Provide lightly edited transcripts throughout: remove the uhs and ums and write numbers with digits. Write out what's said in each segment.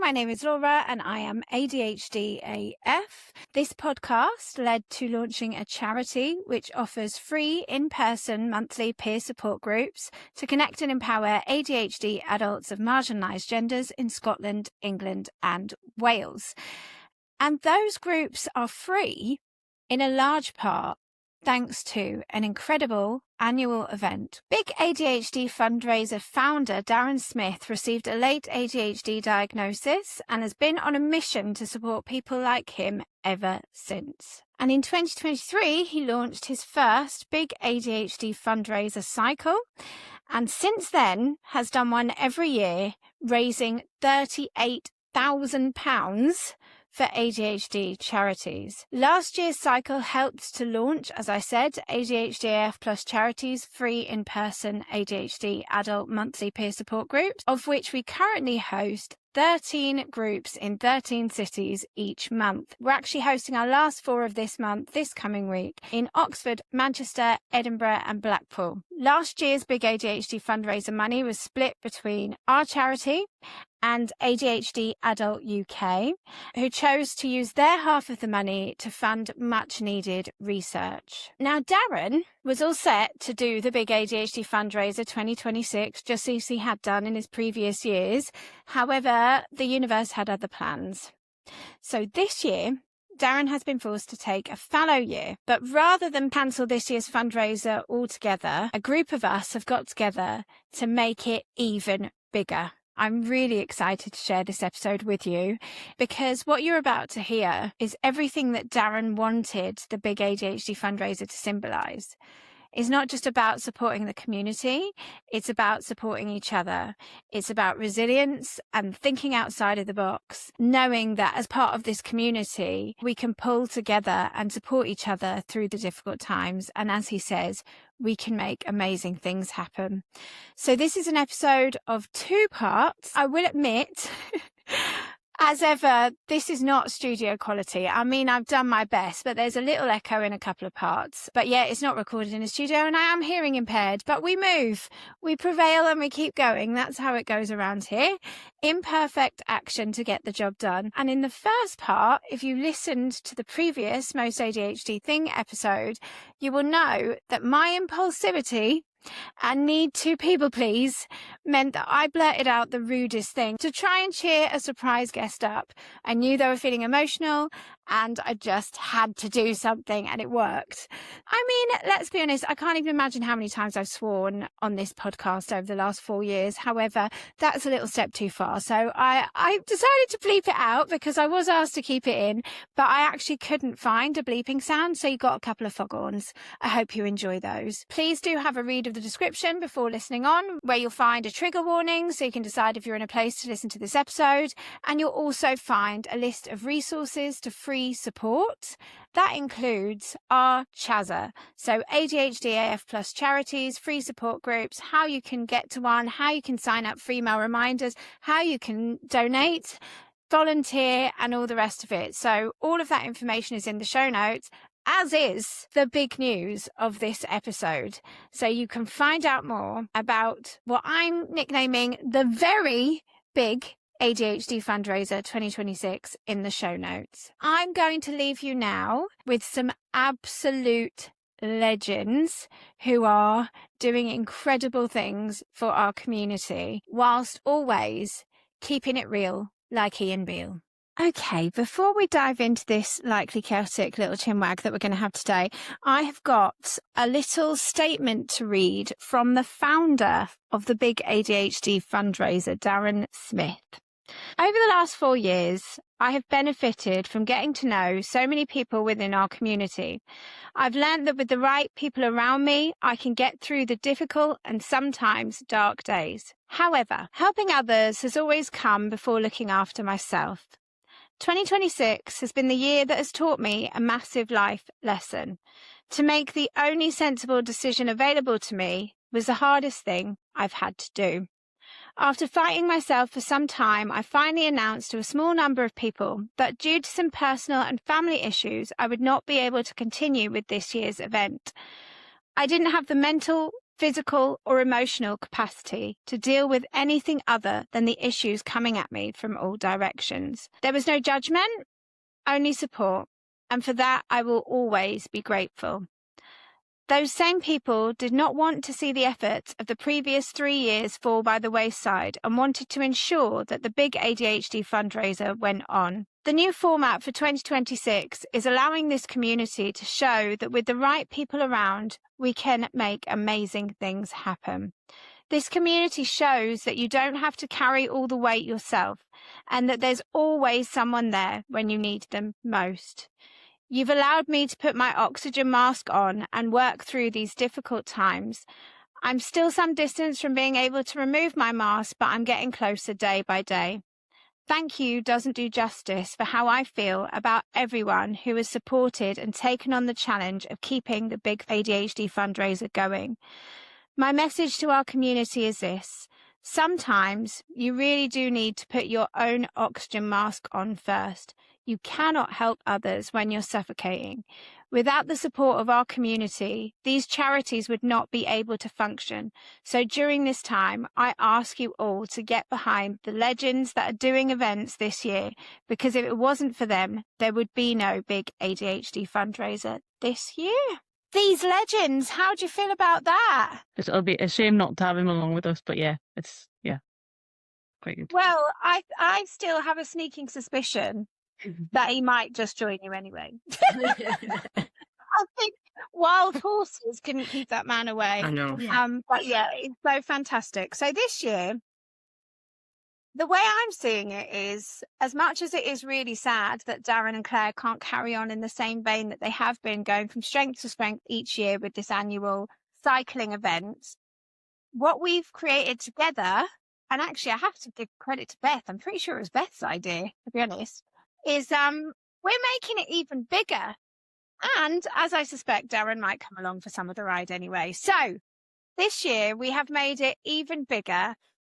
my name is Laura and I am ADHD AF. This podcast led to launching a charity which offers free in-person monthly peer support groups to connect and empower ADHD adults of marginalised genders in Scotland, England and Wales. And those groups are free in a large part thanks to an incredible annual event. Big ADHD Fundraiser founder Darren Smith received a late ADHD diagnosis and has been on a mission to support people like him ever since. And in 2023, he launched his first Big ADHD Fundraiser cycle, and since then has done one every year, raising £38,000 for ADHD charities. Last year's cycle helped to launch, as I said, ADHD AF Plus Charities free in-person ADHD adult monthly peer support groups, of which we currently host 13 groups in 13 cities each month. We're actually hosting our last 4 of this month, this coming week, in Oxford, Manchester, Edinburgh and Blackpool. Last year's Big ADHD Fundraiser money was split between our charity and ADHD Adult UK, who chose to use their half of the money to fund much needed research. Now, Darren was all set to do the Big ADHD Fundraiser 2026, just as he had done in his previous years. However, the universe had other plans. So this year, Darren has been forced to take a fallow year, but rather than cancel this year's fundraiser altogether, a group of us have got together to make it even bigger. I'm really excited to share this episode with you because what you're about to hear is everything that Darren wanted the Big ADHD Fundraiser to symbolise. It's not just about supporting the community, it's about supporting each other. It's about resilience and thinking outside of the box, knowing that as part of this community, we can pull together and support each other through the difficult times. And as he says, we can make amazing things happen. So this is an episode of 2 parts. I will admit, as ever, this is not studio quality. I mean, I've done my best, but there's a little echo in a couple of parts. But yeah, it's not recorded in a studio and I am hearing impaired, but we move, we prevail and we keep going. That's how it goes around here. Imperfect action to get the job done. And in the first part, if you listened to the previous Most ADHD Thing episode, you will know that my impulsivity and need to people please meant that I blurted out the rudest thing to try and cheer a surprise guest up. I knew they were feeling emotional and I just had to do something and it worked. I mean, let's be honest, I can't even imagine how many times I've sworn on this podcast over the last 4 years. However, that's a little step too far. So I decided to bleep it out because I was asked to keep it in, but I actually couldn't find a bleeping sound. So you got a couple of foghorns. I hope you enjoy those. Please do have a read of the description before listening on, where you'll find a trigger warning so you can decide if you're in a place to listen to this episode. And you'll also find a list of resources to free support. That includes our CHAZA, so ADHD AF Plus Charities, free support groups, how you can get to one, how you can sign up for email reminders, how you can donate, volunteer and all the rest of it. So all of that information is in the show notes, as is the big news of this episode. So you can find out more about what I'm nicknaming the very big ADHD Fundraiser 2026 in the show notes. I'm going to leave you now with some absolute legends who are doing incredible things for our community, whilst always keeping it real like Ian Beale. Okay, before we dive into this likely chaotic little chinwag that we're going to have today, I have got a little statement to read from the founder of the Big ADHD Fundraiser, Darren Smith. Over the last 4 years, I have benefited from getting to know so many people within our community. I've learned that with the right people around me, I can get through the difficult and sometimes dark days. However, helping others has always come before looking after myself. 2026 has been the year that has taught me a massive life lesson. To make the only sensible decision available to me was the hardest thing I've had to do. After fighting myself for some time, I finally announced to a small number of people that due to some personal and family issues, I would not be able to continue with this year's event. I didn't have the mental physical or emotional capacity to deal with anything other than the issues coming at me from all directions. There was no judgment, only support, and for that I will always be grateful. Those same people did not want to see the efforts of the previous 3 years fall by the wayside and wanted to ensure that the Big ADHD Fundraiser went on. The new format for 2026 is allowing this community to show that with the right people around, we can make amazing things happen. This community shows that you don't have to carry all the weight yourself and that there's always someone there when you need them most. You've allowed me to put my oxygen mask on and work through these difficult times. I'm still some distance from being able to remove my mask, but I'm getting closer day by day. Thank you doesn't do justice for how I feel about everyone who has supported and taken on the challenge of keeping the Big ADHD Fundraiser going. My message to our community is this. Sometimes you really do need to put your own oxygen mask on first. You cannot help others when you're suffocating. Without the support of our community, these charities would not be able to function. So during this time, I ask you all to get behind the legends that are doing events this year, because if it wasn't for them, there would be no Big ADHD Fundraiser this year. These legends, how do you feel about that? It'll be a shame not to have him along with us, but yeah, it's quite good. Well, I still have a sneaking suspicion that he might just join you anyway. I think wild horses couldn't keep that man away. I know. But yeah, it's so fantastic. So this year, the way I'm seeing it is, as much as it is really sad that Darren and Claire can't carry on in the same vein that they have been, going from strength to strength each year with this annual cycling event, what we've created together, and actually I have to give credit to Beth, I'm pretty sure it was Beth's idea, to be honest, is we're making it even bigger. And as I suspect, Darren might come along for some of the ride anyway. So this year we have made it even bigger.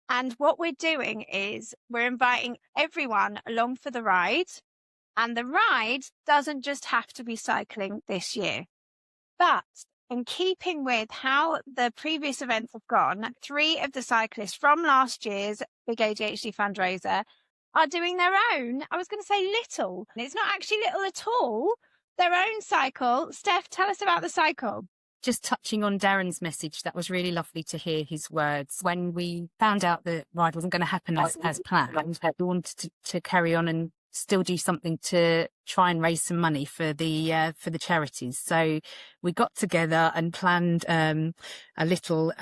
And what we're doing is we're inviting everyone along for the ride. And the ride doesn't just have to be cycling this year. But in keeping with how the previous events have gone, 3 of the cyclists from last year's Big ADHD Fundraiser are doing their own, I was going to say little. It's not actually little at all. Their own cycle. Steph, tell us about the cycle. Just touching on Darren's message, that was really lovely to hear his words. When we found out the ride wasn't going to happen as planned, we wanted to carry on and still do something to try and raise some money for the charities. So we got together and planned a little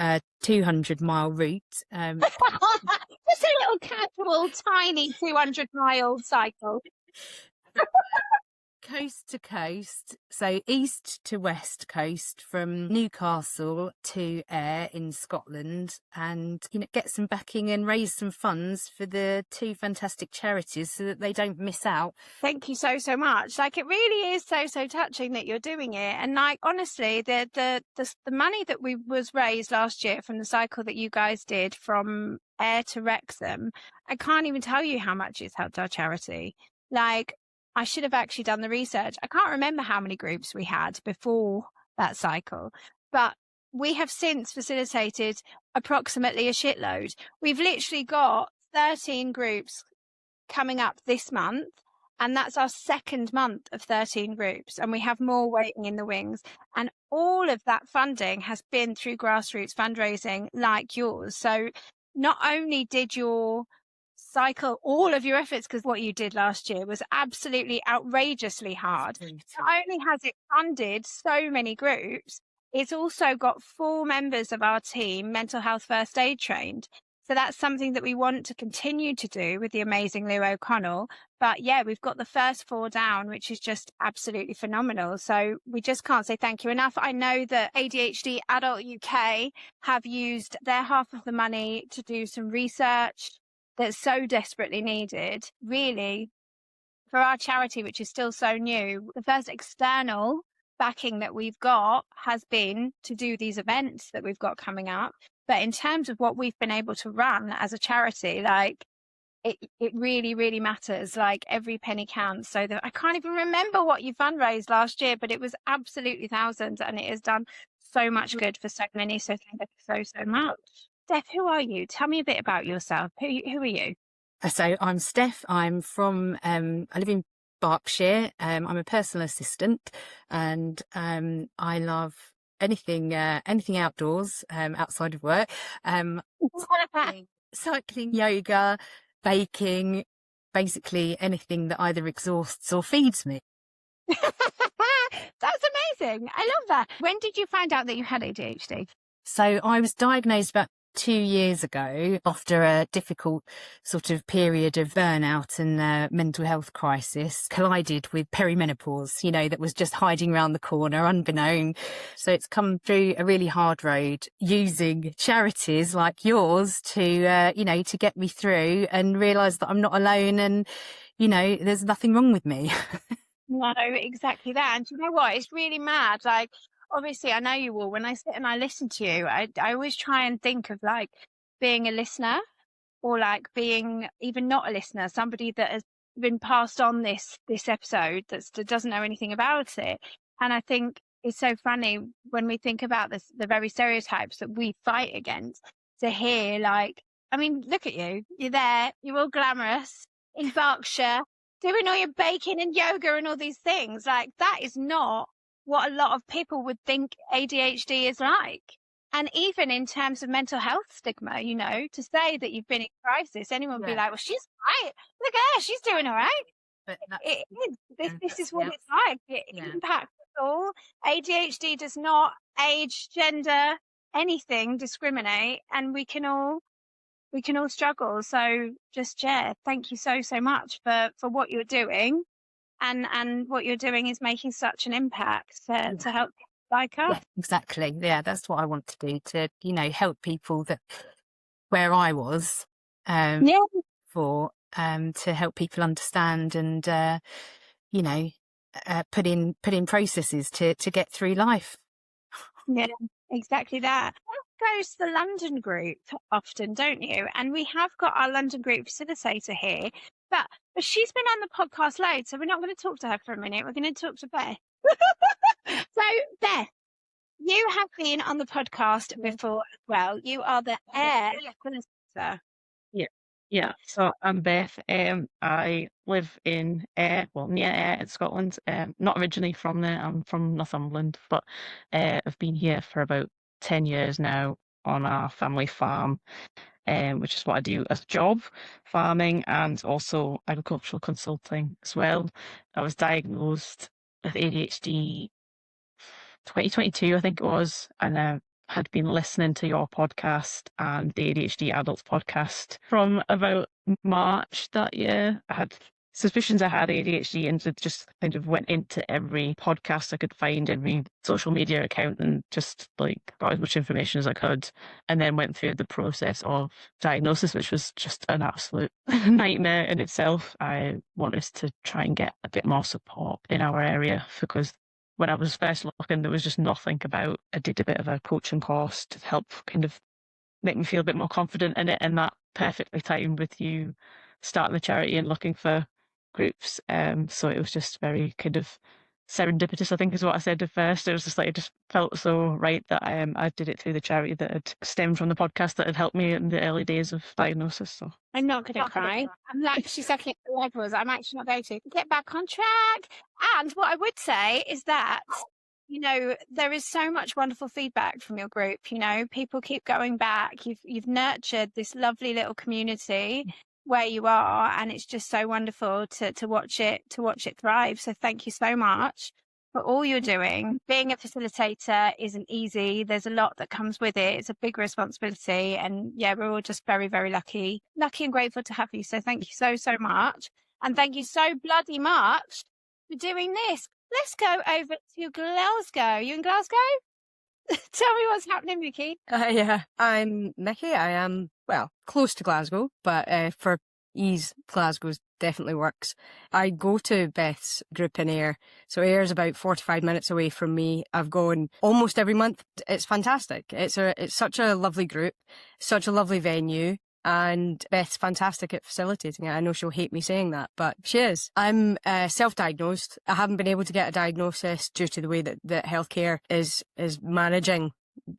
200-mile route. Just a little casual, tiny 200-mile cycle. Coast to coast, so east to west coast, from Newcastle to Ayr in Scotland, and get some backing and raise some funds for the 2 fantastic charities so that they don't miss out. Thank you so much. Like, it really is so touching that you're doing it. And like, honestly, the money that was raised last year from the cycle that you guys did from Ayr to Wrexham, I can't even tell you how much it's helped our charity. Like, I should have actually done the research. I can't remember how many groups we had before that cycle, but we have since facilitated approximately a shitload. We've literally got 13 groups coming up this month, and that's our 2nd month of 13 groups, and we have more waiting in the wings. And all of that funding has been through grassroots fundraising like yours. So not only did your cycle all of your efforts, because what you did last year was absolutely outrageously hard. Not only has it funded so many groups, it's also got 4 members of our team mental health first aid trained. So that's something that we want to continue to do with the amazing Lou O'Connell. But yeah, we've got the first 4 down, which is just absolutely phenomenal. So we just can't say thank you enough. I know that ADHD Adult UK have used their half of the money to do some research that's so desperately needed, really, for our charity, which is still so new. The first external backing that we've got has been to do these events that we've got coming up. But in terms of what we've been able to run as a charity, like, it really, really matters. Like, every penny counts. So that I can't even remember what you fundraised last year, but it was absolutely thousands, and it has done so much good for so many. So thank you so much. Steph, who are you? Tell me a bit about yourself. Who are you? So I'm Steph. I'm from, I live in Berkshire. I'm a personal assistant, and I love anything outdoors, outside of work. Cycling, yoga, baking, basically anything that either exhausts or feeds me. That's amazing. I love that. When did you find out that you had ADHD? So I was diagnosed about 2 years ago after a difficult sort of period of burnout and mental health crisis collided with perimenopause, that was just hiding around the corner unbeknown. So it's come through a really hard road using charities like yours to, to get me through and realise that I'm not alone and, there's nothing wrong with me. No, exactly that. And you know what? It's really mad. Like, obviously, I know you all. When I sit and I listen to you, I always try and think of like being a listener or like being even not a listener, somebody that has been passed on this episode that doesn't know anything about it. And I think it's so funny when we think about this, the very stereotypes that we fight against, to hear like, I mean, look at you. You're there. You're all glamorous in Berkshire, doing all your baking and yoga and all these things. Like, that is not what a lot of people would think ADHD is like. And even in terms of mental health stigma, to say that you've been in crisis, anyone would be like, well, she's right. Look at her, she's doing all right. But this is what it's like. It impacts us all. ADHD does not age, gender, anything discriminate, and we can all struggle. So just thank you so much for what you're doing, and what you're doing is making such an impact to help like us. Yeah, exactly. Yeah, that's what I want to do, to help people that where I was for to help people understand and put in processes to get through life. Yeah, exactly that. Goes to the London group often, don't you? And we have got our London group facilitator here, but she's been on the podcast loads, so we're not going to talk to her for a minute. We're going to talk to Beth. So Beth, you have been on the podcast before as well. You are the air facilitator. Yeah. So I'm Beth. I live in near Ayr in Scotland. Not originally from there. I'm from Northumberland, but I've been here for about 10 years now on our family farm, which is what I do as a job, farming and also agricultural consulting as well. I was diagnosed with ADHD 2022, I think it was, and I had been listening to your podcast and the ADHD Adults podcast from about March that year. I had suspicions I had ADHD and just kind of went into every podcast I could find, every social media account, and just like got as much information as I could, and then went through the process of diagnosis, which was just an absolute nightmare in itself. I wanted to try and get a bit more support in our area because when I was first looking, there was just nothing about. I did a bit of a coaching course to help kind of make me feel a bit more confident in it, and that perfectly timed with you starting the charity and looking for groups. So it was just very kind of serendipitous, I think is what I said at first. It was just like, it just felt so right that I did it through the charity that had stemmed from the podcast that had helped me in the early days of diagnosis. So I'm not going to cry. I'm like, she's like levels. I'm actually not going to get back on track. And what I would say is that, there is so much wonderful feedback from your group. People keep going back. You've nurtured this lovely little community where you are, and it's just so wonderful to watch it thrive. So thank you so much for all you're doing. Being a facilitator isn't easy. There's a lot that comes with it. It's a big responsibility, and we're all just very, very lucky and grateful to have you. So thank you so much, and thank you so bloody much for doing this. Let's go over to Glasgow. You in Glasgow? Tell me what's happening, Vicky. Yeah, I'm Nikki. I am, close to Glasgow, but for ease, Glasgow definitely works. I go to Beth's group in Ayr. So Ayr is about 45 minutes away from me. I've gone almost every month. It's fantastic. It's such a lovely group, such a lovely venue. And Beth's fantastic at facilitating it. I know she'll hate me saying that, but she is. I'm self-diagnosed. I haven't been able to get a diagnosis due to the way that healthcare is managing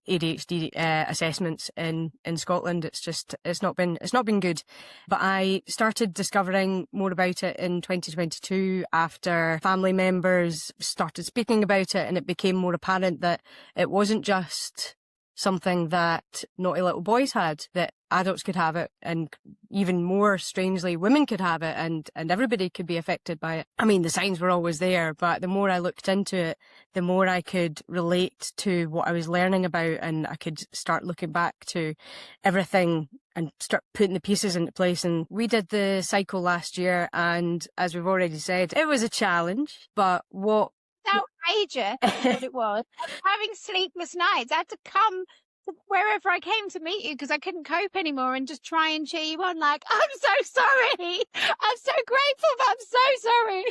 ADHD assessments in Scotland. It's not been good. But I started discovering more about it in 2022 after family members started speaking about it, and it became more apparent that it wasn't just something that naughty little boys had, that adults could have it, and even more strangely, women could have it, and everybody could be affected by it. I mean, the signs were always there, but the more I looked into it, the more I could relate to what I was learning about, and I could start looking back to everything and start putting the pieces into place. And we did the cycle last year, and as we've already said, it was a challenge, but what outrageous what it was. I was having sleepless nights. I had to come to wherever I came to meet you because I couldn't cope anymore, and just try and cheer you on like, I'm so sorry. I'm so grateful, but I'm so sorry.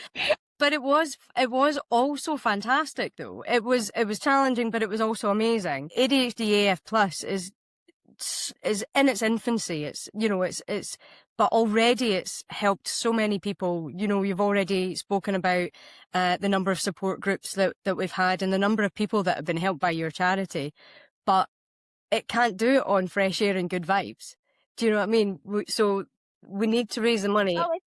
But it was also fantastic though. It was challenging, but it was also amazing. ADHD AF Plus is in its infancy. But already it's helped so many people. You know, you've already spoken about the number of support groups that we've had and the number of people that have been helped by your charity. But it can't do it on fresh air and good vibes. Do you know what I mean? So we need to raise the money. Oh, it's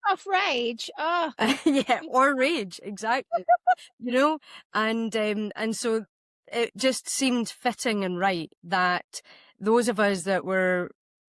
off rage. Oh, yeah, or rage, exactly. You know, and so it just seemed fitting and right that those of us that were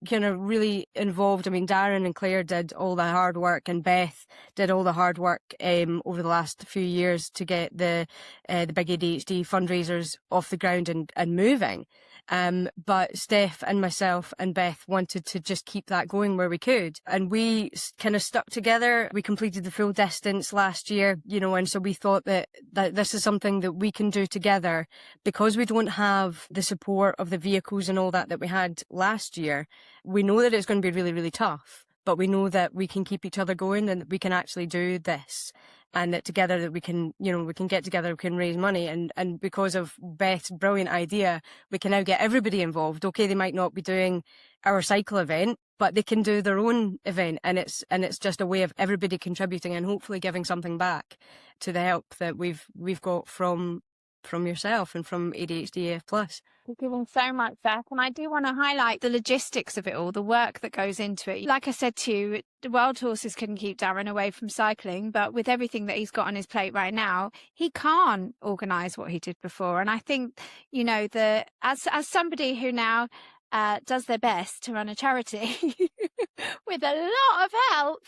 kind of really involved. I mean, Darren and Claire did all the hard work, and Beth did all the hard work over the last few years to get the BIG ADHD fundraisers off the ground and moving. But Steph and myself and Beth wanted to just keep that going where we could. And we kind of stuck together. We completed the full distance last year, you know, and so we thought that this is something that we can do together because we don't have the support of the vehicles and all that we had last year. We know that it's going to be really, really tough, but we know that we can keep each other going and that we can actually do this. And that together that we can get together, we can raise money. And because of Beth's brilliant idea, we can now get everybody involved. Okay, they might not be doing our cycle event, but they can do their own event. And it's just a way of everybody contributing and hopefully giving something back to the help that we've got from yourself and from ADHD AF Plus. You're giving so much, Beth, and I do want to highlight the logistics of it all, the work that goes into it. Like I said to you, the wild horses couldn't keep Darren away from cycling, but with everything that he's got on his plate right now, he can't organise what he did before. And I think, you know, as somebody who now does their best to run a charity with a lot of help,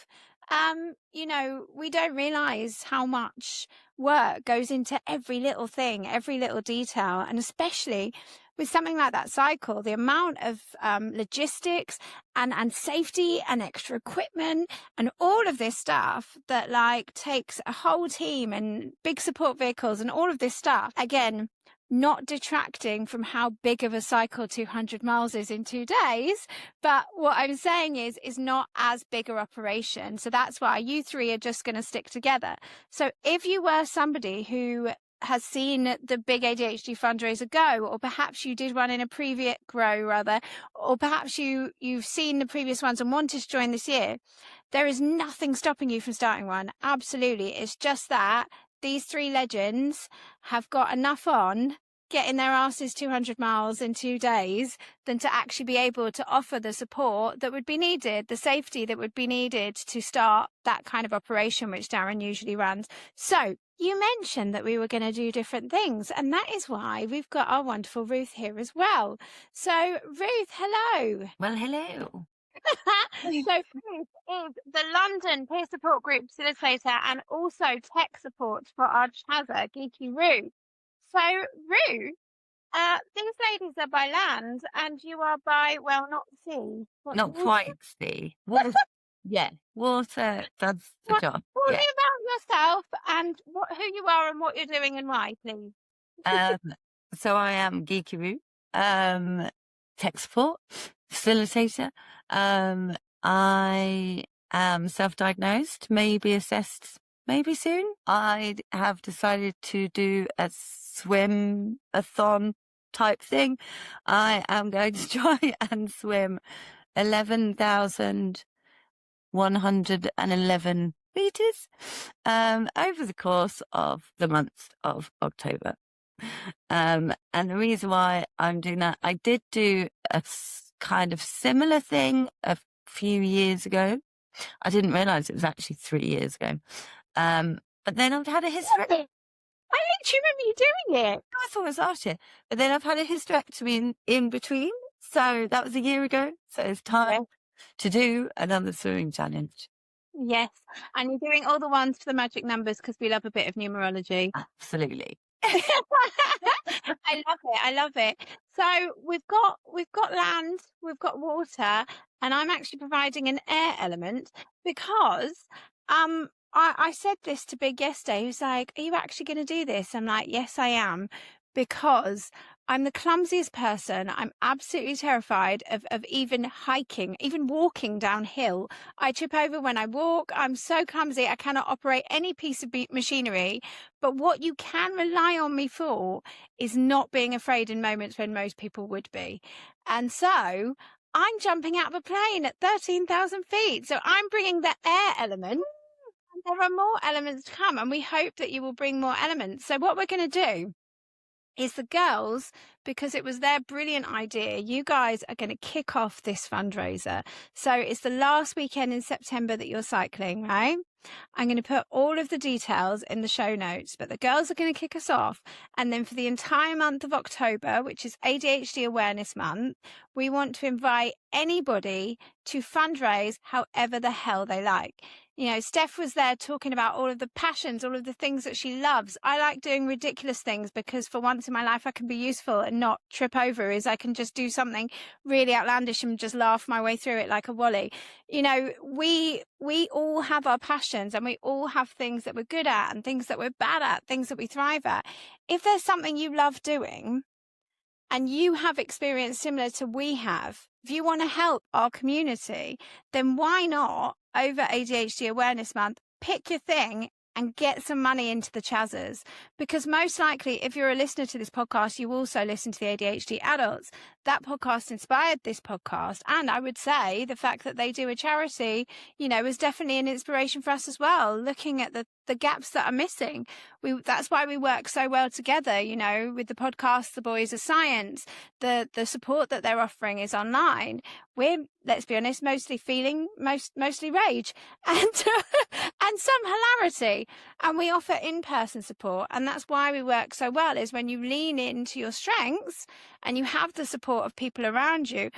you know, we don't realise how much work goes into every little thing, every little detail, and especially with something like that cycle, the amount of logistics and safety and extra equipment and all of this stuff that like takes a whole team and big support vehicles and all of this stuff. Again, not detracting from how big of a cycle 200 miles is in 2 days, but what I'm saying is not as big a operation. So that's why you three are just going to stick together. So if you were somebody who has seen the BIG ADHD fundraiser go, or perhaps you did one in a previous grow rather, or perhaps you've seen the previous ones and wanted to join this year, there is nothing stopping you from starting one. Absolutely. It's just that these three legends have got enough on getting their asses 200 miles in 2 days than to actually be able to offer the support that would be needed, the safety that would be needed to start that kind of operation, which Darren usually runs. So you mentioned that we were going to do different things, and that is why we've got our wonderful Ruth here as well. So Ruth, hello. Well, hello. So Ruth is the London peer support group facilitator and also tech support for our Chazza, Geeky Roo. So Roo, these ladies are by land and you are by, well, not sea. Not quite sea. Water. Yeah, water does the job. Tell me about yourself and who you are and what you're doing and why, please. So I am Geeky Roo, tech support facilitator. I am self-diagnosed, maybe assessed, maybe soon. I have decided to do a swim-a-thon type thing. I am going to try and swim 11,111 meters over the course of the month of October. And the reason why I'm doing that, I did do a kind of similar thing a few years ago. I didn't realise it was actually 3 years ago. But then I've had a hysterectomy. I literally remember you doing it. I thought it was last year. But then I've had a hysterectomy in between. So that was a year ago. So it's time to do another swimming challenge. Yes. And you're doing all the ones for the magic numbers because we love a bit of numerology. Absolutely. I love it. I love it. So we've got land, we've got water, and I'm actually providing an air element because I said this to Big yesterday. He was like, "Are you actually going to do this?" I'm like, "Yes, I am," because I'm the clumsiest person. I'm absolutely terrified of even hiking, even walking downhill. I trip over when I walk. I'm so clumsy. I cannot operate any piece of machinery. But what you can rely on me for is not being afraid in moments when most people would be. And so I'm jumping out of a plane at 13,000 feet. So I'm bringing the air element. And there are more elements to come, and we hope that you will bring more elements. So what we're going to do is the girls, because it was their brilliant idea, you guys are going to kick off this fundraiser. So it's the last weekend in September that you're cycling, right? I'm going to put all of the details in the show notes, but the girls are going to kick us off. And then for the entire month of October, which is ADHD Awareness Month, we want to invite anybody to fundraise however the hell they like. You know, Steph was there talking about all of the passions, all of the things that she loves. I like doing ridiculous things because for once in my life I can be useful and not trip over. I can just do something really outlandish and just laugh my way through it like a Wally. You know, we all have our passions and we all have things that we're good at and things that we're bad at, things that we thrive at. If there's something you love doing and you have experience similar to we have, if you want to help our community, then why not, over ADHD Awareness Month, pick your thing and get some money into the Chazzers? Because most likely, if you're a listener to this podcast, you also listen to the ADHD adults. That podcast inspired this podcast. And I would say the fact that they do a charity, you know, is definitely an inspiration for us as well, looking at the gaps that are missing. That's why we work so well together, you know, with the podcast, The Boys of Science. The support that they're offering is online. We're, let's be honest, mostly rage and and some hilarity. And we offer in-person support. And that's why we work so well, is when you lean into your strengths and you have the support of people around you.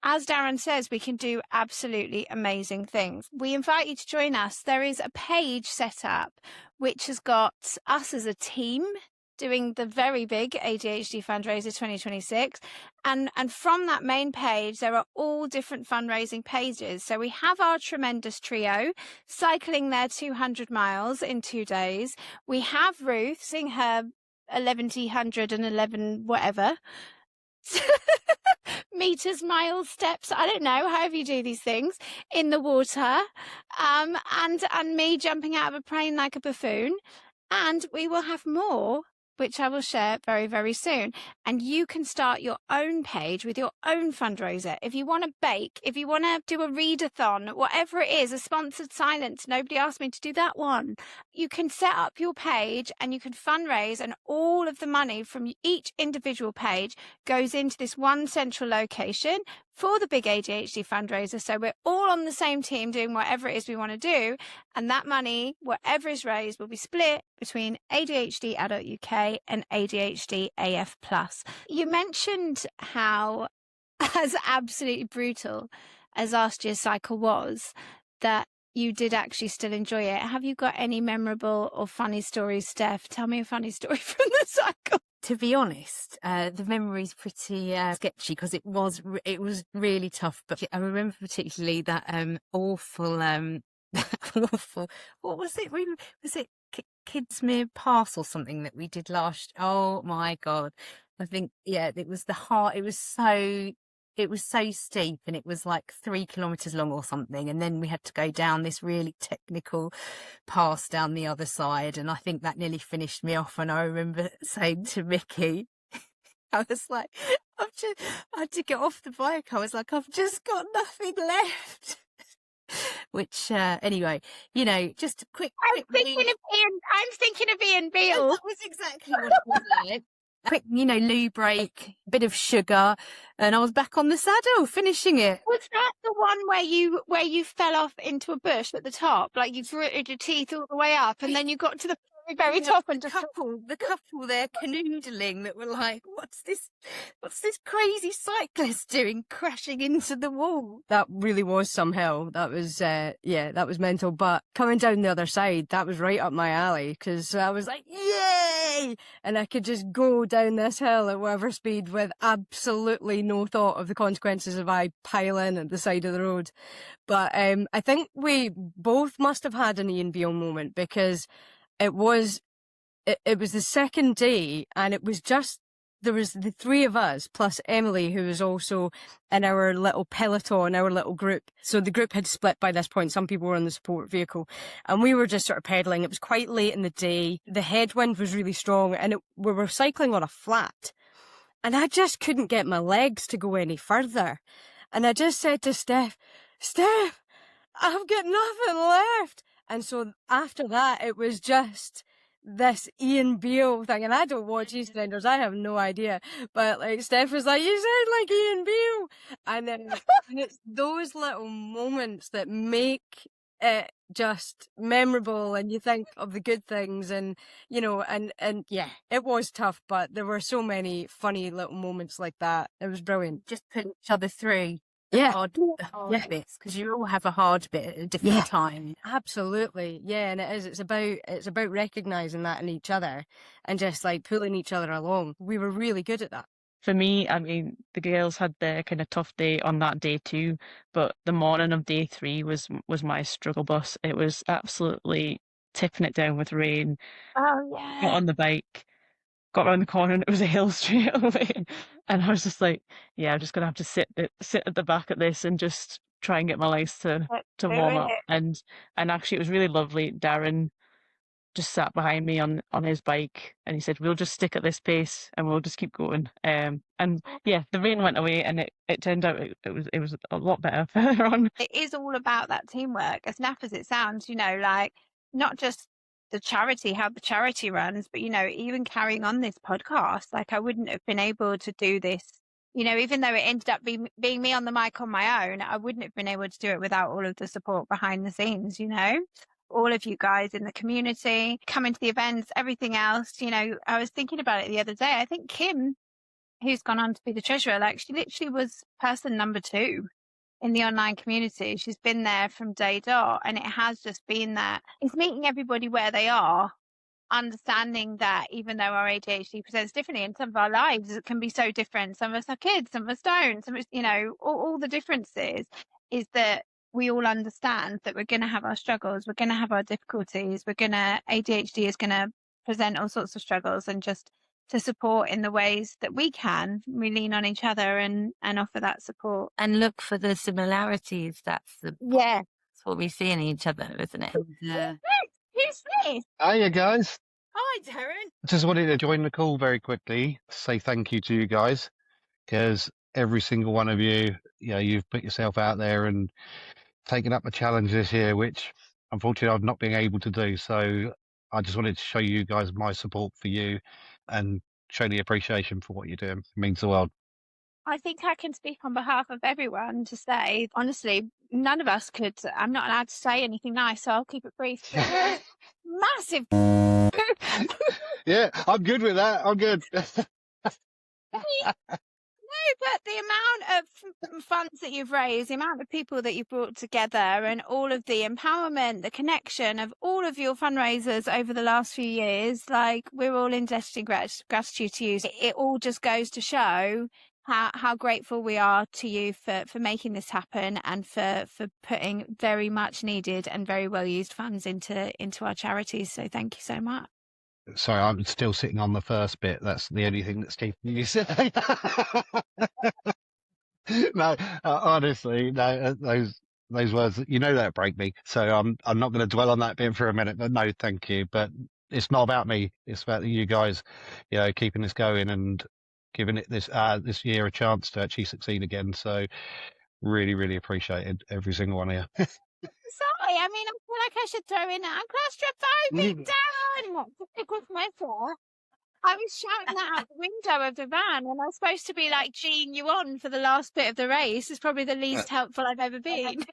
As Darren says, we can do absolutely amazing things. We invite you to join us. There is a page set up which has got us as a team doing the very big ADHD Fundraiser 2026. And from that main page, there are all different fundraising pages. So we have our tremendous trio cycling their 200 miles in 2 days. We have Ruth seeing her 1,111 whatever meters, miles, steps, I don't know, however you do these things, in the water, and me jumping out of a plane like a buffoon. And we will have more, which I will share very, very soon. And you can start your own page with your own fundraiser. If you want to bake, if you want to do a readathon, whatever it is, a sponsored silence, nobody asked me to do that one. You can set up your page and you can fundraise, and all of the money from each individual page goes into this one central location for the Big ADHD Fundraiser. So we're all on the same team doing whatever it is we want to do. And that money, whatever is raised, will be split between ADHD Adult UK and ADHD AF Plus. You mentioned how, as absolutely brutal as last year's cycle was, that you did actually still enjoy it. Have you got any memorable or funny stories, Steph? Tell me a funny story from the cycle. To be honest, the memory's pretty sketchy because it was really tough. But I remember particularly that awful, awful. What was it? Was it Kidsmere Pass or something that we did last? Oh my God! I think it was it was so steep, and it was like 3 kilometers long or something. And then we had to go down this really technical pass down the other side. And I think that nearly finished me off. And I remember saying to Mickey, I was like, I had to get off the bike. I was like, I've just got nothing left. Which, anyway, you know, just a quick. I'm thinking of Ian Beale. That was exactly what it was like. Quick, you know, loo break, bit of sugar, and I was back on the saddle, finishing it. Was that the one where you fell off into a bush at the top, like you gritted your teeth all the way up, and then you got to the very top and the just couple there canoodling that were like, what's this crazy cyclist doing crashing into the wall? That really was some hell. That was that was mental. But coming down the other side, that was right up my alley, because I was like, yay, and I could just go down this hill at whatever speed with absolutely no thought of the consequences if I pile in at the side of the road. But I think we both must have had an Ian Beale moment, because it was the second day, and it was just, there was the three of us plus Emily, who was also in our little peloton, our little group. So the group had split by this point. Some people were on the support vehicle, and we were just sort of pedaling. It was quite late in the day. The headwind was really strong, and we were cycling on a flat, and I just couldn't get my legs to go any further. And I just said to Steph, I've got nothing left. And so after that, it was just this Ian Beale thing. And I don't watch EastEnders, I have no idea. But like Steph was like, you sound like Ian Beale. And then and it's those little moments that make it just memorable, and you think of the good things, and you know, and yeah, it was tough, but there were so many funny little moments like that. It was brilliant. Just put each other through. Yeah. The hard bits, because you all have a hard bit at a different time. Absolutely. Yeah, and it is. It's about recognising that in each other and just like pulling each other along. We were really good at that. For me, I mean, the girls had their kind of tough day on that day too, but the morning of day 3 was my struggle bus. It was absolutely tipping it down with rain. oh yeah. Got on the bike, got around the corner, and it was a hill straight away. And I was just like, yeah, I'm just gonna have to sit at the back of this and just try and get my legs to warm up. And actually, it was really lovely. Darren just sat behind me on his bike, and he said, we'll just stick at this pace and we'll just keep going. And yeah, the rain went away, and it turned out it was a lot better further on. It is all about that teamwork, as naff as it sounds, you know, like not just the charity, how the charity runs, but you know, even carrying on this podcast, like I wouldn't have been able to do this, you know, even though it ended up being me on the mic on my own, I wouldn't have been able to do it without all of the support behind the scenes, you know, all of you guys in the community, coming to the events, everything else. You know, I was thinking about it the other day. I think Kim, who's gone on to be the treasurer, like she literally was person number 2 in the online community. She's been there from day dot, and it has just been that it's meeting everybody where they are, understanding that even though our ADHD presents differently in some of our lives, it can be so different. Some of us are kids, some of us don't, some of us, you know, all the differences is that we all understand that we're going to have our struggles, we're going to have our difficulties, ADHD is going to present all sorts of struggles, and just to support in the ways that we can. We lean on each other and offer that support. And look for the similarities. That's what we see in each other, isn't it? Yeah. Who's this? Hiya, guys. Hi, Darren. Just wanted to join the call very quickly, say thank you to you guys, because every single one of you, you know, you've put yourself out there and taken up a challenge this year, which unfortunately I've not been able to do. So I just wanted to show you guys my support for you and show the appreciation for what you're doing. It means the world. I think I can speak on behalf of everyone to say, honestly, none of us could. I'm not allowed to say anything nice, so I'll keep it brief. Massive. Yeah, I'm good with that. I'm good. No, but the amount of funds that you've raised, the amount of people that you've brought together, and all of the empowerment, the connection of all of your fundraisers over the last few years, like we're all indebted gratitude to you. It all just goes to show how grateful we are to you for making this happen, and for putting very much needed and very well used funds into our charities. So thank you so much. Sorry, I'm still sitting on the first bit. That's the only thing that's keeping me sitting. No, honestly, no, those words, you know, that break me. So I'm not going to dwell on that bit for a minute. But no, thank you. But it's not about me. It's about you guys, you know, keeping this going. And giving it this year a chance to actually succeed again. So really, really appreciated every single one of you. Sorry, I mean, I feel like I should throw in I'm claustrophobic, Darren! It was my fault. I was shouting that out the window of the van when I was supposed to be like G'ing you on for the last bit of the race. It's probably the least helpful I've ever been.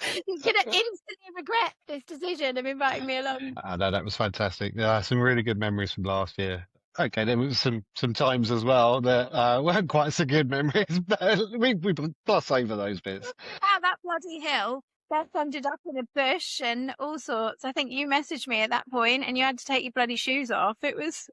You're going to instantly regret this decision of inviting me along. No, that was fantastic. Some really good memories from last year. Okay, there was some times as well that weren't quite so good memories, but we gloss over those bits. Wow, that bloody hill. Beth ended up in a bush and all sorts. I think you messaged me at that point and you had to take your bloody shoes off. It was...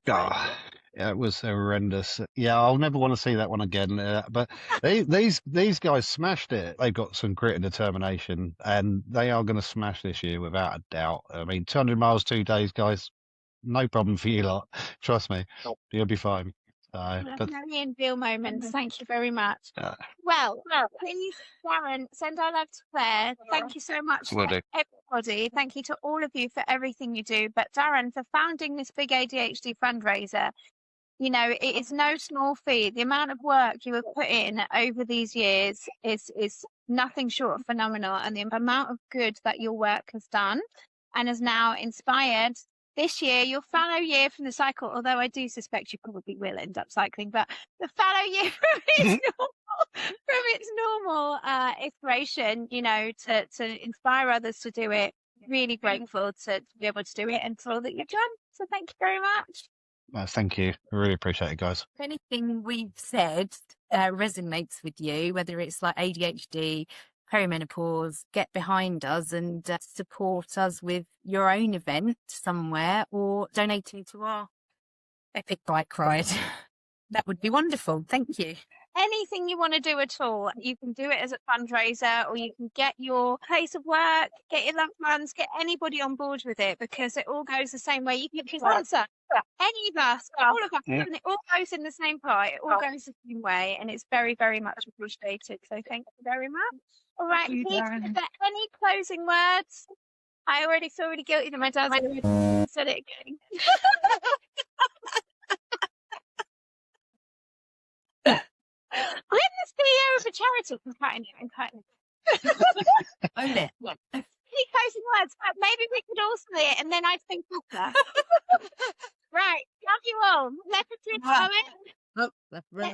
Yeah, it was horrendous. Yeah, I'll never want to see that one again. But these guys smashed it. They've got some grit and determination, and they are going to smash this year without a doubt. I mean, 200 miles, 2 days, guys. No problem for you lot. Trust me, you'll be fine. Marion Veal moments. Thank you very much. Well, please, Darren, send our love to Claire. Thank you so much to everybody. Thank you to all of you for everything you do. But Darren, for founding this Big ADHD fundraiser, you know, it is no small feat. The amount of work you have put in over these years is nothing short of phenomenal, and the amount of good that your work has done and has now inspired this year, your fallow year from the cycle, although I do suspect you probably will end up cycling, but the fallow year from its normal inspiration, you know, to inspire others to do it. Really grateful to be able to do it and for all that you've done. So thank you very much. Thank you. I really appreciate it, guys. If anything we've said resonates with you, whether it's like ADHD, perimenopause, get behind us and support us with your own event somewhere or donating to our epic bike ride. That would be wonderful. Thank you. Anything you want to do at all, you can do it as a fundraiser, or you can get your place of work, get your loved ones, get anybody on board with it, because it all goes the same way. You can sponsor any of us, all of us, and it all goes in the same pot. It all goes the same way, and it's very, very much appreciated. So thank you very much. All right, Pete, is there any closing words? I already feel really guilty that my dad's said it again. I'm the CEO of a charity. I'm cutting it. Own it. Any closing words? Maybe we could all say it and then I'd think better. Right. Love you all.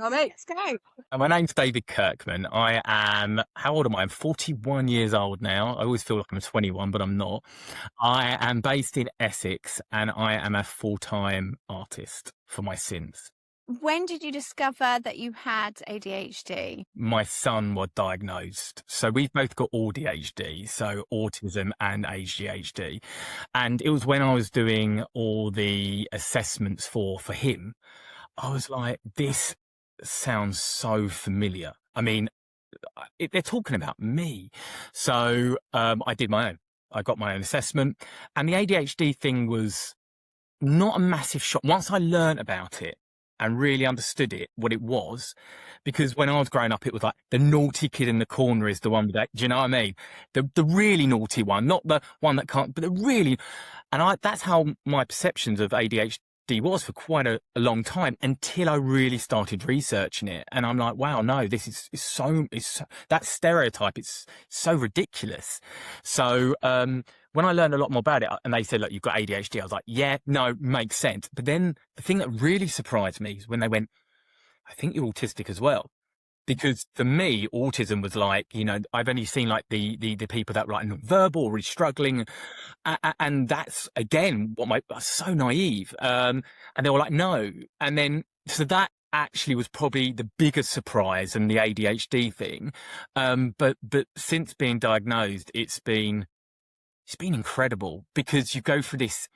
Let's go. My name's David Kirkman. I am, how old am I? I'm 41 years old now. I always feel like I'm 21, but I'm not. I am based in Essex and I am a full-time artist for my sins. When did you discover that you had ADHD? My son was diagnosed. So we've both got ADHD, so autism and ADHD. And it was when I was doing all the assessments for him, I was like, this sounds so familiar. I mean, they're talking about me. So I did my own. I got my own assessment. And the ADHD thing was not a massive shock. Once I learned about it, and really understood it, what it was, because when I was growing up, it was like the naughty kid in the corner is the one with that, do you know what I mean? The really naughty one, not the one that can't, but the really, and that's how my perceptions of ADHD was for quite a long time until I really started researching it. And I'm like, wow, no, this is so that stereotype, it's so ridiculous. So, when I learned a lot more about it and they said, look, you've got ADHD, I was like, yeah, no, makes sense. But then the thing that really surprised me is when they went, I think you're autistic as well. Because for me, autism was like, you know, I've only seen like the people that were like non-verbal or really struggling. And that's, again, so naive. And they were like, no. And then, so that actually was probably the biggest surprise than the ADHD thing. But since being diagnosed, it's been incredible because you go for this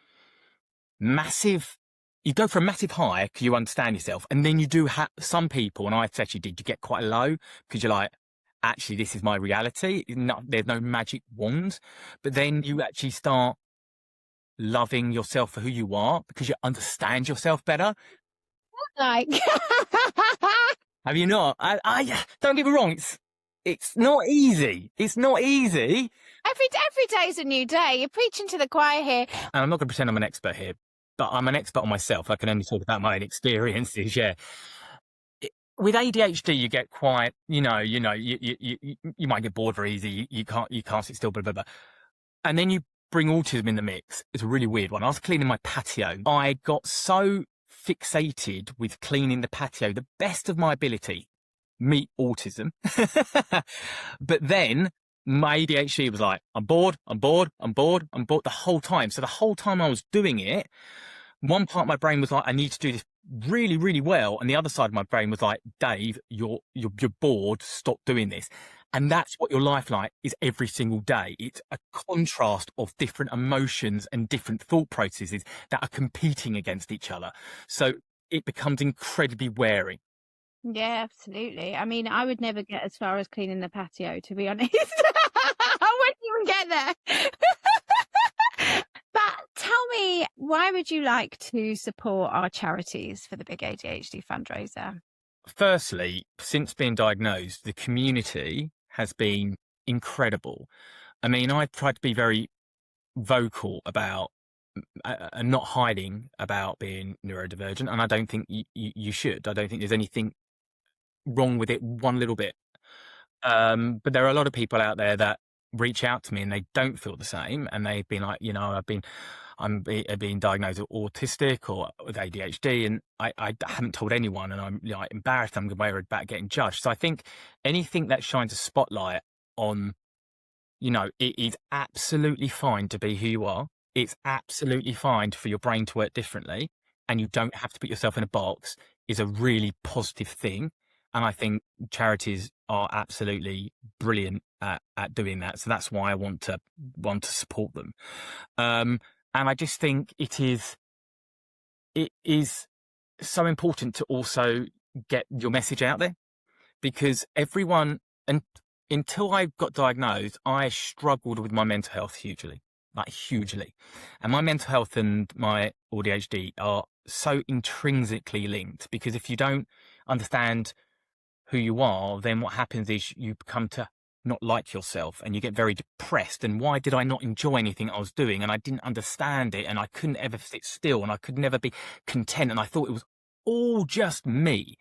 massive, you go for a massive high because you understand yourself. And then you do have some people, and I actually did, you get quite low because you're like, actually, this is my reality. There's no magic wand. But then you actually start loving yourself for who you are because you understand yourself better. Like, have you not? I don't get me wrong. It's not easy. It's not easy. every day is a new day. You're preaching to the choir here. And I'm not going to pretend I'm an expert here, but I'm an expert on myself. I can only talk about my own experiences. Yeah. With ADHD, you get quite, you might get bored very easy. You can't sit still, blah, blah, blah. And then you bring autism in the mix. It's a really weird one. I was cleaning my patio. I got so fixated with cleaning the patio, the best of my ability, meet autism. But then my ADHD was like, I'm bored the whole time. So the whole time I was doing it, one part of my brain was like, I need to do this really, really well. And the other side of my brain was like, Dave, you're bored. Stop doing this. And that's what your life like is every single day. It's a contrast of different emotions and different thought processes that are competing against each other. So it becomes incredibly wearing. Yeah, absolutely. I mean, I would never get as far as cleaning the patio, to be honest. I wouldn't even get there. But tell me, why would you like to support our charities for the Big ADHD Fundraiser? Firstly, since being diagnosed, the community has been incredible. I mean, I tried to be very vocal about and not hiding about being neurodivergent, and I don't think you should. I don't think there's anything wrong with it one little bit. But there are a lot of people out there that reach out to me and they don't feel the same, and they've been like, I'm being diagnosed with autistic or with ADHD, and I haven't told anyone, and I'm embarrassed. I'm worried about getting judged. So I think anything that shines a spotlight on, it is absolutely fine to be who you are. It's absolutely fine for your brain to work differently, and you don't have to put yourself in a box, is a really positive thing. And I think charities are absolutely brilliant at doing that. So that's why I want to support them. And I just think it is so important to also get your message out there, because everyone, and until I got diagnosed, I struggled with my mental health hugely. And my mental health and my ADHD are so intrinsically linked, because if you don't understand who you are, then what happens is you become to not like yourself, and you get very depressed. And why did I not enjoy anything I was doing? And I didn't understand it, and I couldn't ever sit still, and I could never be content. And I thought it was all just me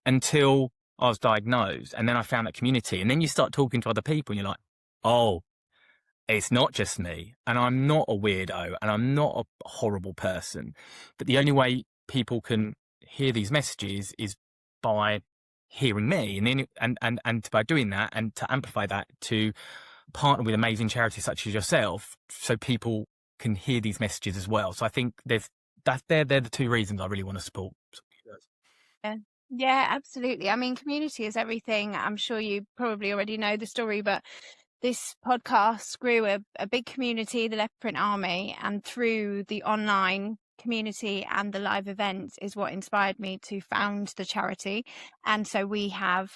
until I was diagnosed. And then I found that community, and then you start talking to other people and you're like, oh, it's not just me, and I'm not a weirdo, and I'm not a horrible person. But the only way people can hear these messages is by hearing me, and by doing that, and to amplify that, to partner with amazing charities such as yourself, so people can hear these messages as well. So I think they're the two reasons I really want to support. Yeah, absolutely. I mean, community is everything. I'm sure you probably already know the story, but this podcast grew a big community, the Leopard Print Army, and through the online community and the live events is what inspired me to found the charity. And so we have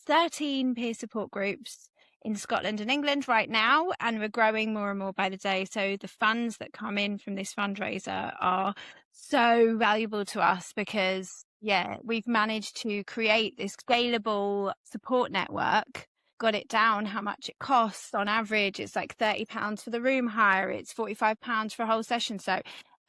13 peer support groups in Scotland and England right now, and we're growing more and more by the day. So the funds that come in from this fundraiser are so valuable to us, because we've managed to create this scalable support network, got it down how much it costs. On average, it's like £30 for the room hire, it's £45 for a whole session. So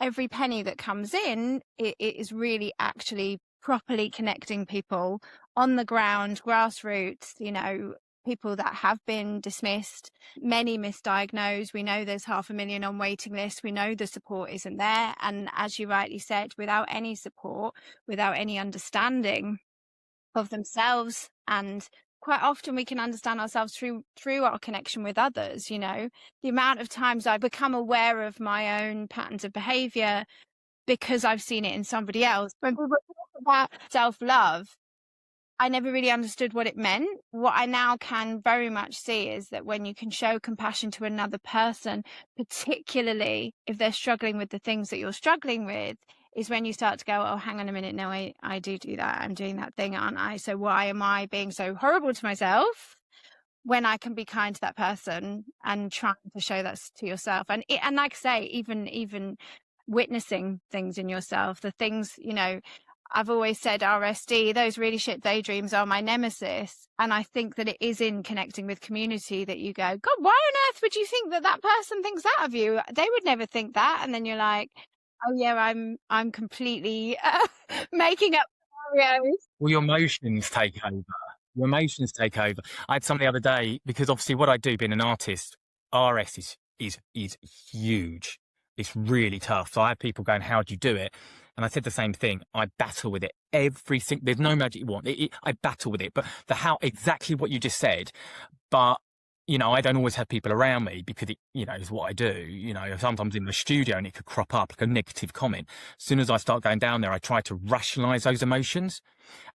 every penny that comes in, it is really actually properly connecting people on the ground, grassroots, people that have been dismissed, many misdiagnosed. We know there's 500,000 on waiting lists. We know the support isn't there. And as you rightly said, without any support, without any understanding of themselves, and quite often we can understand ourselves through our connection with others. The amount of times I've become aware of my own patterns of behavior because I've seen it in somebody else. When people talk about self-love, I never really understood what it meant. What I now can very much see is that when you can show compassion to another person, particularly if they're struggling with the things that you're struggling with, is when you start to go, oh, hang on a minute, no, I do that. I'm doing that thing, aren't I? So why am I being so horrible to myself when I can be kind to that person, and trying to show that to yourself? And like I say, even witnessing things in yourself, the things, I've always said RSD, those really shit daydreams are my nemesis. And I think that it is in connecting with community that you go, God, why on earth would you think that person thinks that of you? They would never think that. And then you're like, Oh yeah, I'm completely making up scenarios. Well, your emotions take over. Your emotions take over. I had some the other day because obviously what I do being an artist, RS is huge. It's really tough. So I have people going, "How do you do it?" And I said the same thing. I battle with it there's no magic you want. I battle with it, but exactly what you just said. But you know, I don't always have people around me because it, you know, is what I do. You know, sometimes in the studio and it could crop up like a negative comment. As soon as I start going down there, I try to rationalize those emotions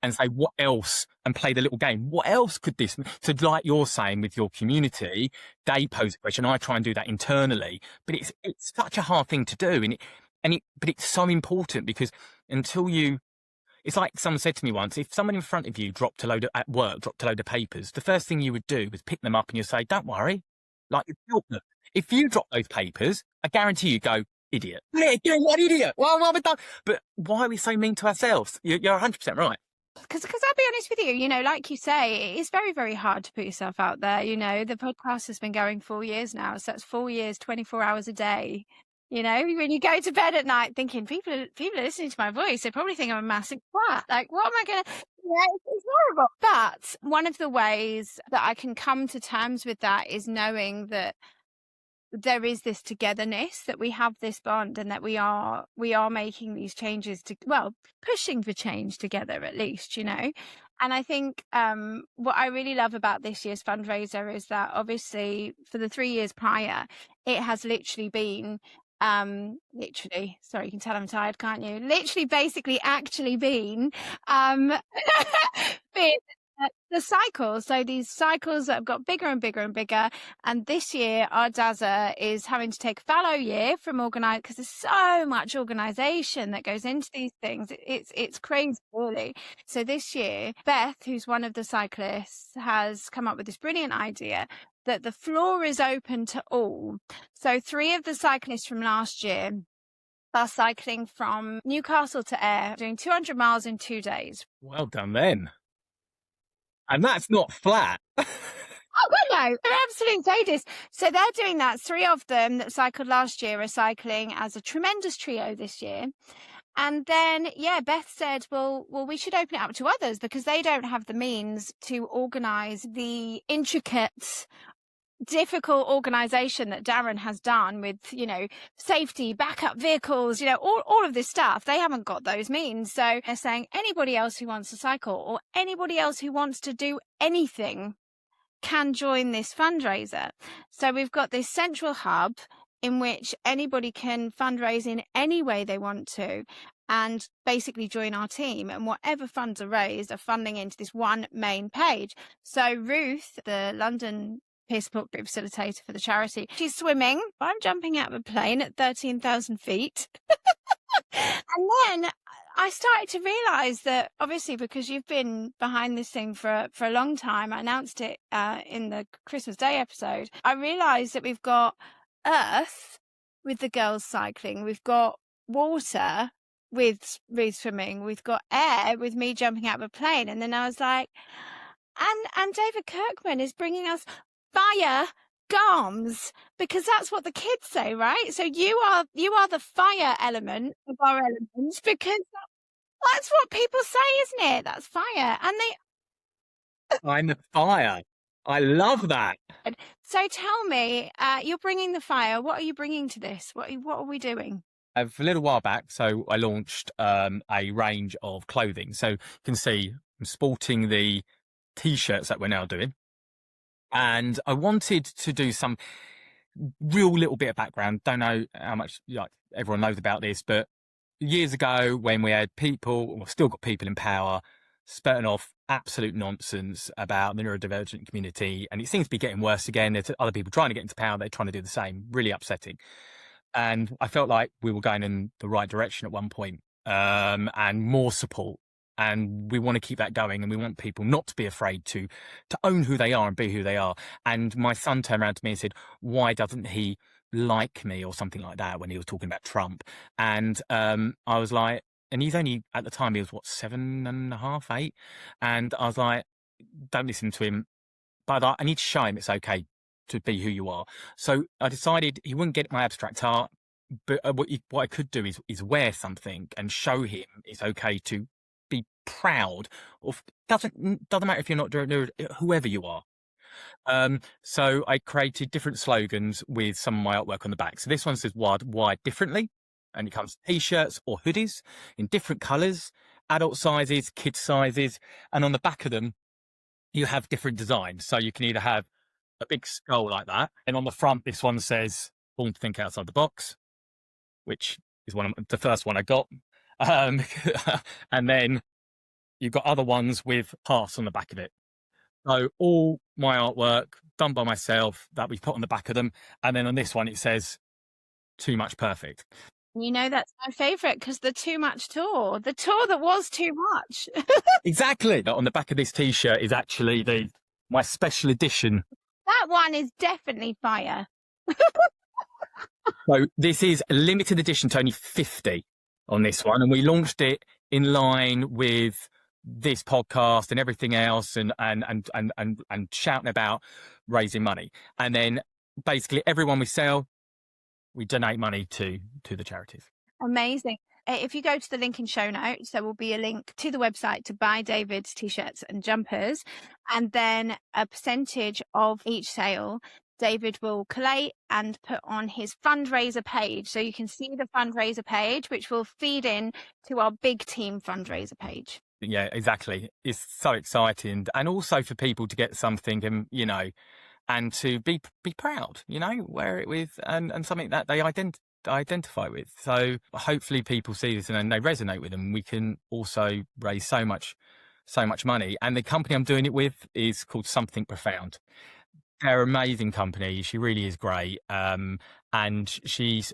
and say, what else? And play the little game. What else could this? So like you're saying with your community, they pose a question. I try and do that internally, but it's such a hard thing to do. But it's so important because it's like someone said to me once, if someone in front of you dropped a load of papers, the first thing you would do was pick them up and you say, don't worry, like you help them. If you drop those papers, I guarantee you go, idiot. What idiot? Well, what have I done? But why are we so mean to ourselves? You're 100% right. Because I'll be honest with you, you know, like you say, it is very, very hard to put yourself out there. You know, the podcast has been going 4 years now. So that's 4 years, 24 hours a day. You know, when you go to bed at night thinking people are listening to my voice, they probably think I'm a massive twat. Like, what am I going to, it's horrible. But one of the ways that I can come to terms with that is knowing that there is this togetherness, that we have this bond, and that we are making these changes pushing for change together, at least, you know. And I think what I really love about this year's fundraiser is that obviously for the 3 years prior, it has literally been sorry, you can tell I'm tired, can't you? Literally, basically, actually been the cycles. So these cycles that have got bigger and bigger and bigger. And this year, our DAZA is having to take a fallow year from organise, because there's so much organisation that goes into these things. It's crazy, really. So this year, Beth, who's one of the cyclists, has come up with this brilliant idea that the floor is open to all. So 3 of the cyclists from last year are cycling from Newcastle to Ayr, doing 200 miles in 2 days. Well done then. And that's not flat. Oh, well, no, they're absolute sadists. So they're doing that. 3 of them that cycled last year are cycling as a tremendous trio this year. And then, Beth said, well, we should open it up to others because they don't have the means to organise the intricate, difficult organisation that Darren has done with, you know, safety, backup vehicles, you know, all of this stuff. They haven't got those means. So they're saying anybody else who wants to cycle or anybody else who wants to do anything can join this fundraiser. So we've got this central hub in which anybody can fundraise in any way they want to and basically join our team, and whatever funds are raised are funding into this one main page. So Ruth, the London peer support group facilitator for the charity, she's swimming. I'm jumping out of a plane at 13,000 feet. And then I started to realise that, obviously, because you've been behind this thing for a long time, I announced it in the Christmas Day episode. I realised that we've got earth with the girls cycling, we've got water with Ruth swimming, we've got air with me jumping out of a plane, and then I was like, and David Kirkman is bringing us fire garms, because that's what the kids say, right? So you are the fire element of our elements, because that's what people say, isn't it? That's fire. And I'm the fire. I love that. So tell me, you're bringing the fire. What are you bringing to this? What are we doing? A little while back, so I launched a range of clothing. So you can see I'm sporting the T-shirts that we're now doing. And I wanted to do some real little bit of background. Don't know how much everyone knows about this, but years ago when we had people, or still got people in power, spurting off absolute nonsense about the neurodivergent community, and it seems to be getting worse again. There's other people trying to get into power, they're trying to do the same. Really upsetting. And I felt like we were going in the right direction at one point, and more support. And we want to keep that going, and we want people not to be afraid to own who they are and be who they are. And my son turned around to me and said, why doesn't he like me, or something like that, when he was talking about Trump? And I was like, and he's only, at the time, he was, 7.5, 8? And I was like, don't listen to him. But I need to show him it's okay to be who you are. So I decided he wouldn't get my abstract art. but what I could do is wear something and show him it's okay to be proud of. Doesn't matter if you're not doing whoever you are. So I created different slogans with some of my artwork on the back. So this one says wired differently, and it comes t-shirts or hoodies in different colours, adult sizes, kid sizes, and on the back of them you have different designs. So you can either have a big skull like that, and on the front this one says "Born to Think Outside the Box," which is the first one I got. And then you've got other ones with hearts on the back of it. So all my artwork done by myself that we've put on the back of them. And then on this one, it says "Too Much Perfect." You know, that's my favourite, because the Too Much tour, the tour that was too much. Exactly. On the back of this T-shirt is actually my special edition. That one is definitely fire. So this is a limited edition to only 50 on this one. And we launched it in line with this podcast and everything else, and shouting about raising money. And then basically everyone we sell, we donate money to the charities. Amazing. If you go to the link in show notes, there will be a link to the website to buy David's t-shirts and jumpers, and then a percentage of each sale David will collate and put on his fundraiser page. So you can see the fundraiser page, which will feed in to our big team fundraiser page. Yeah, exactly. It's so exciting. And also for people to get something and, and to be proud, wear it with and something that they identify with. So hopefully people see this and they resonate with them. We can also raise so much money. And the company I'm doing it with is called Something Profound. They're an amazing company. She really is great. And she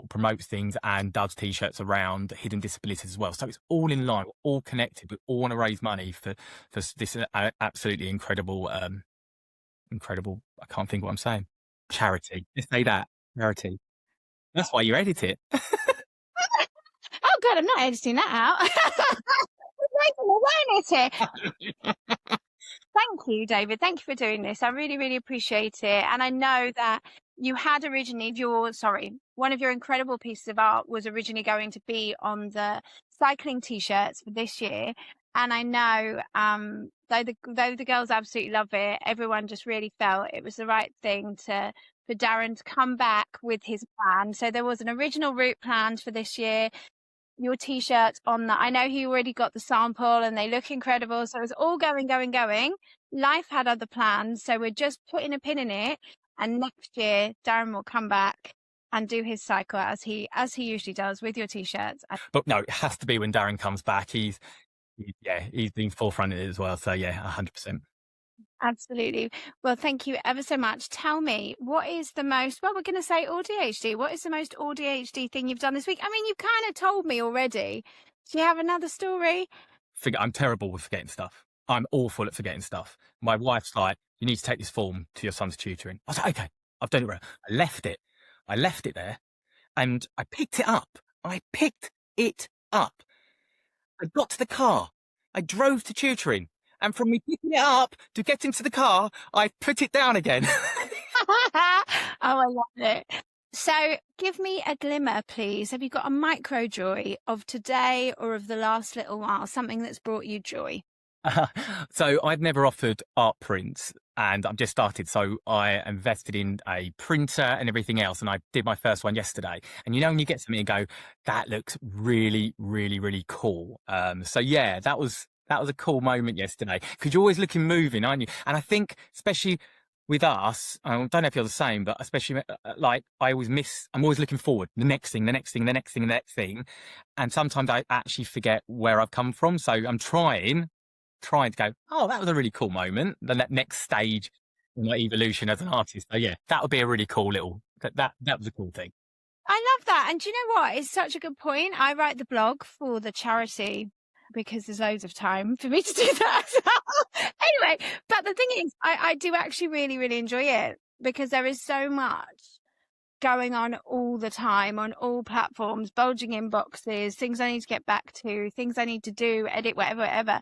promotes things and does t-shirts around hidden disabilities as well. So it's all in line, we're all connected. We all want to raise money for this absolutely incredible, I can't think what I'm saying. Charity. Let's say that. Charity. That's why you edit it. Oh God, I'm not editing that out. We're raising awareness here. Thank you, David. Thank you for doing this. I really, really appreciate it. And I know that you had originally one of your incredible pieces of art was originally going to be on the cycling t-shirts for this year. And I know, though the girls absolutely love it, everyone just really felt it was the right thing for Darren to come back with his plan. So there was an original route planned for this year. Your t-shirts on that. I know he already got the sample and they look incredible. So it was all going. Life had other plans. So we're just putting a pin in it. And next year, Darren will come back and do his cycle as he usually does with your t-shirts. But no, it has to be when Darren comes back. He's been forefront of it as well. So yeah, 100%. Absolutely. Well, thank you ever so much. Tell me, what is the most, we're going to say ADHD. What is the most ADHD thing you've done this week? I mean, you kind of told me already. Do you have another story? I'm terrible with forgetting stuff. I'm awful at forgetting stuff. My wife's like, you need to take this form to your son's tutoring. I was like, okay, I've done it right. I left it there and I picked it up. I got to the car. I drove to tutoring. And from me picking it up to get into the car, I put it down again. Oh, I love it. So give me a glimmer, please. Have you got a micro joy of today or of the last little while, something that's brought you joy? So I've never offered art prints and I've just started. So I invested in a printer and everything else. And I did my first one yesterday. And when you get something and go, that looks really, really, really cool. So yeah, that was a cool moment yesterday because you're always looking moving, aren't you? And I think especially with us, I don't know if you're the same, but especially like I'm always looking forward, the next thing. And sometimes I actually forget where I've come from. So I'm trying to go, oh, that was a really cool moment. The next stage in my evolution as an artist. So yeah, that would be a really cool that was a cool thing. I love that. And do you know what? It's such a good point. I write the blog for the charity because there's loads of time for me to do that. Anyway, but the thing is, I do actually really, really enjoy it because there is so much going on all the time on all platforms, bulging inboxes, things I need to get back to, things I need to do, edit, whatever,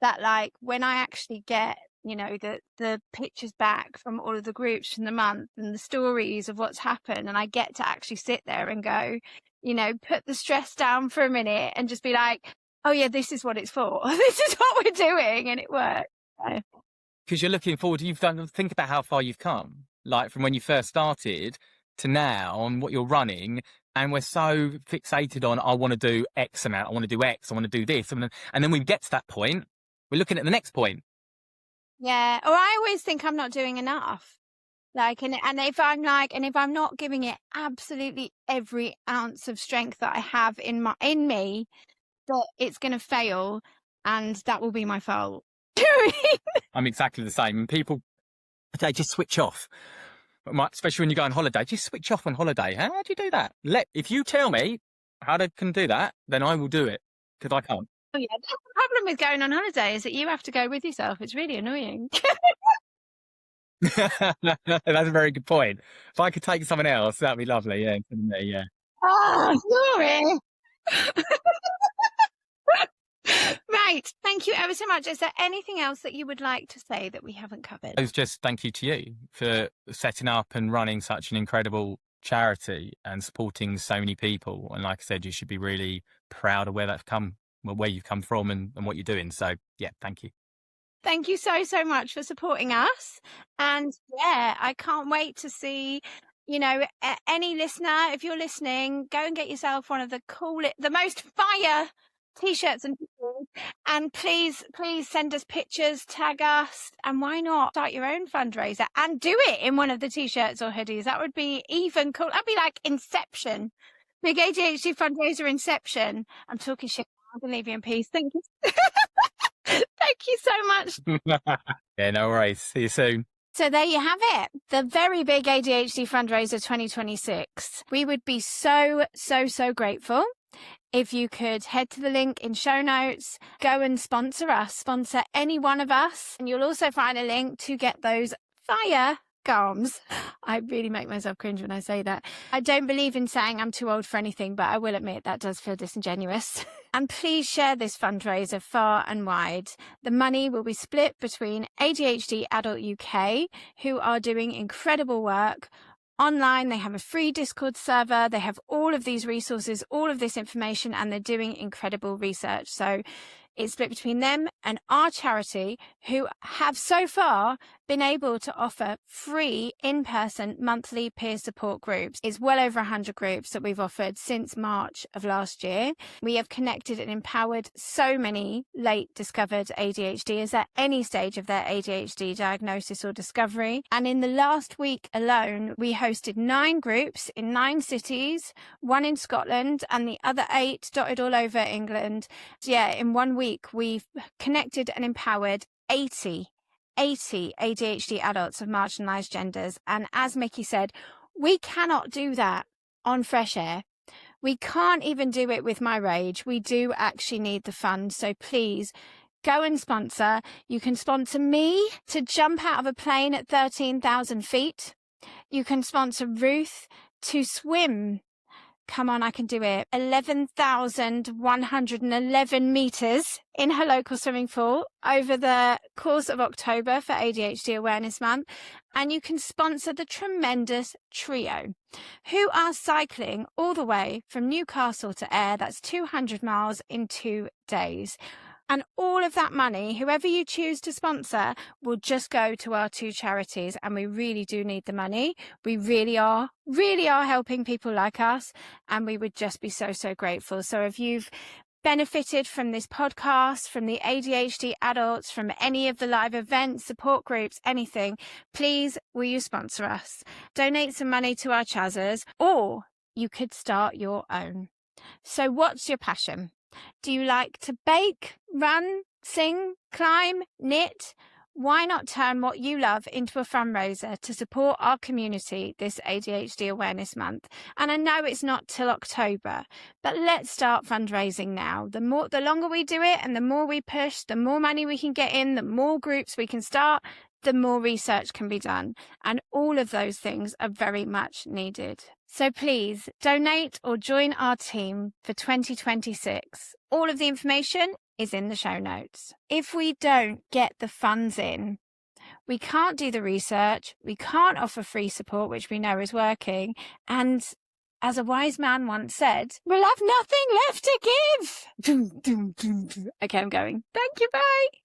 that like when I actually get you know, the pictures back from all of the groups from the month and the stories of what's happened. And I get to actually sit there and go, you know, put the stress down for a minute and just be like, oh yeah, this is what it's for. This is what we're doing. And it works. So. Because you're looking forward, think about how far you've come, like from when you first started to now and what you're running. And we're so fixated on, I want to do X amount, I want to do X, I want to do this. And then we get to that point, we're looking at the next point. Yeah. Or I always think I'm not doing enough. Like, and if I'm not giving it absolutely every ounce of strength that I have in me, that it's going to fail and that will be my fault. I'm exactly the same. And people, they just switch off. Especially when you go on holiday, just switch off on holiday. How do you do that? If you tell me how they can do that, then I will do it, because I can't. Oh yeah, that's the problem with going on holiday, is that you have to go with yourself. It's really annoying. That's a very good point. If I could take someone else, that'd be lovely. Yeah, me, yeah. Oh, sorry. Right. Thank you ever so much. Is there anything else that you would like to say that we haven't covered? It was just thank you to you for setting up and running such an incredible charity and supporting so many people. And like I said, you should be really proud of where you've come from and what you're doing. So yeah, thank you. Thank you so, so much for supporting us. And yeah, I can't wait to see, you know, any listener, if you're listening, go and get yourself one of the most fire T-shirts and please send us pictures, tag us, and why not start your own fundraiser and do it in one of the T-shirts or hoodies? That would be even cool. That'd be like Inception. Big ADHD Fundraiser Inception. I'm talking shit. I'm going to leave you in peace. Thank you. Thank you so much. Yeah, no worries. See you soon. So there you have it. The very big ADHD Fundraiser 2026. We would be so, so, so grateful if you could head to the link in show notes, go and sponsor us, sponsor any one of us. And you'll also find a link to get those fire garms. I really make myself cringe when I say that. I don't believe in saying I'm too old for anything, but I will admit that does feel disingenuous. And please share this fundraiser far and wide. The money will be split between ADHD Adult UK, who are doing incredible work online. They have a free Discord server. They have all of these resources, all of this information, and they're doing incredible research. So it's split between them and our charity, who have so far been able to offer free in-person monthly peer support groups. It's well over 100 groups that we've offered since March of last year. We have connected and empowered so many late discovered ADHDers at any stage of their ADHD diagnosis or discovery. And in the last week alone, we hosted 9 groups in 9 cities, 1 in Scotland and the other 8 dotted all over England. Yeah, in 1 week, we've connected and empowered 80 ADHD adults of marginalised genders. And as Mickey said, we cannot do that on Fresh Air. We can't even do it with My Rage. We do actually need the funds. So please go and sponsor. You can sponsor me to jump out of a plane at 13,000 feet. You can sponsor Ruth to swim. Come on, I can do it. 11,111 metres in her local swimming pool over the course of October for ADHD Awareness Month. And you can sponsor the tremendous trio who are cycling all the way from Newcastle to Ayr. That's 200 miles in 2 days. And all of that money, whoever you choose to sponsor, will just go to our 2 charities. And we really do need the money. We really are helping people like us. And we would just be so, so grateful. So if you've benefited from this podcast, from the ADHD adults, from any of the live events, support groups, anything, please, will you sponsor us? Donate some money to our Chazzers, or you could start your own. So what's your passion? Do you like to bake, run, sing, climb, knit? Why not turn what you love into a fundraiser to support our community this ADHD Awareness Month? And I know it's not till October, but let's start fundraising now. The longer we do it and the more we push, the more money we can get in, the more groups we can start, the more research can be done. And all of those things are very much needed. So please donate or join our team for 2026. All of the information is in the show notes. If we don't get the funds in We can't do the research. We can't offer free support, which we know is working. And as a wise man once said, we'll have nothing left to give. Okay, I'm going. Thank you, bye.